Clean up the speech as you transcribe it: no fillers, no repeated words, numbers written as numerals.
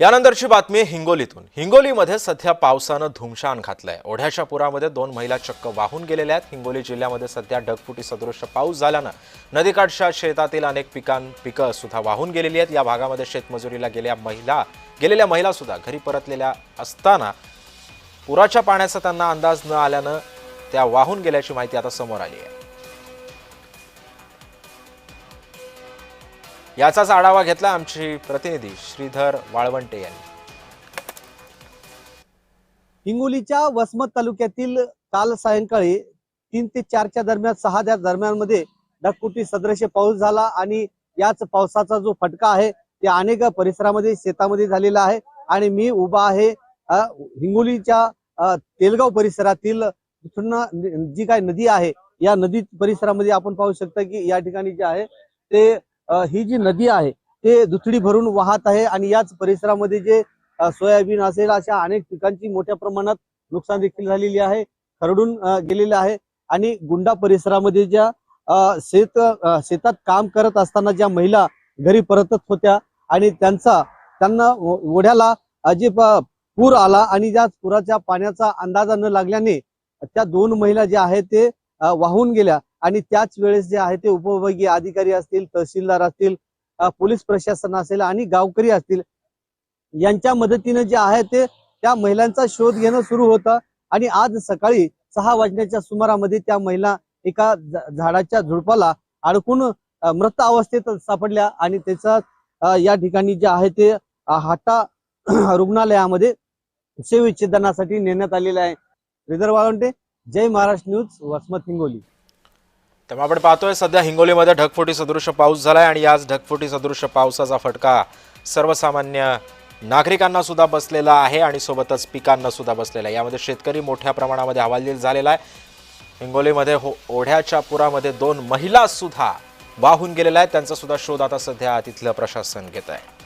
यानंतरची बातमी हिंगोलीतून। हिंगोलीमध्ये सध्या पावसानं धुमशान घातलंय। ओढ्याच्या पुरामध्ये 2 महिला चक्क वाहून गेलेल्या आहेत। हिंगोली जिल्ह्यामध्ये सध्या ढगफुटी सदृश पाऊस झाल्यानं नदीकाठच्या शेतातील अनेक पिकं सुद्धा वाहून गेलेली आहेत। या भागामध्ये शेतमजुरीला गेलेल्या महिला सुद्धा घरी परतलेल्या असताना पुराच्या पाण्याचा त्यांना अंदाज न आल्यानं त्या वाहून गेल्याची माहिती आता समोर आली आहे। याचाच आढावा घेतला आमची प्रतिनिधी श्रीधर वाळवंटे यांनी। हिंगोलीच्या वसमत तालुक्यातील काल सायंकाळी 3 ते 4च्या दरम्यान 6 दरम्यान ढगफुटी सदृश पाऊस झाला आणि याच पावसाचा जो फटका आहे ते अनेक परिसरामध्ये शेतामध्ये झालेला आहे। आणि मी उभा आहे हिंगोलीच्या तेलगाव परिसरातील जी काही नदी आहे या नदी परिसरामध्ये आपण पाहू शकता की या ठिकाणी जे आहे ते ही जी नदी आहे ते दुथडी भरून वाहत आहे आणि याच परिसरामध्ये जे सोयाबीन असेल अशा अनेक पिकांची मोठ्या प्रमाणात नुकसान देखील झालेली आहे, खरडून गेलेले आहे। आणि गुंडा परिसरामध्ये ज्या शेतात काम करत असताना ज्या महिला घरी परतत होत्या आणि त्यांना ओढ्याला जे पूर आला आणि ज्या पुराच्या पाण्याचा अंदाजा न लागल्याने त्या 2 महिला ज्या आहेत ते वाहून गेल्या। आणि त्याच वेळेस जे आहे ते उपविभागीय अधिकारी असतील, तहसीलदार असतील, पोलीस प्रशासन असेल आणि गावकरी असतील यांच्या मदतीने जे आहे ते त्या महिलांचा शोध घेणं सुरू होतं। आणि आज सकाळी 6 वाजण्याच्या सुमारामध्ये त्या महिला एका झाडाच्या झुडपाला अडकून मृत अवस्थेत सापडल्या आणि त्याचा या ठिकाणी जे आहे ते हाटा रुग्णालयामध्ये शवविच्छेदनासाठी नेण्यात आलेले आहे। श्रीधर वाळवंटे, जय महाराष्ट्र न्यूज, वसमत, हिंगोली। तेव्हा आपण पाहतोय सध्या हिंगोलीमध्ये ढगफुटी सदृश पाऊस झालाय आणि याच ढगफुटी सदृश पावसाचा फटका सर्वसामान्य नागरिकांना सुद्धा बसलेला आहे आणि सोबतच पिकांना सुद्धा बसलेला आहे। यामध्ये शेतकरी मोठ्या प्रमाणामध्ये हवालदिल झालेला आहे। हिंगोलीमध्ये ओढ्याच्या पुरामध्ये 2 महिला सुद्धा वाहून गेलेल्या आहेत। त्यांचा सुद्धा शोध आता सध्या तिथलं प्रशासन घेत आहे।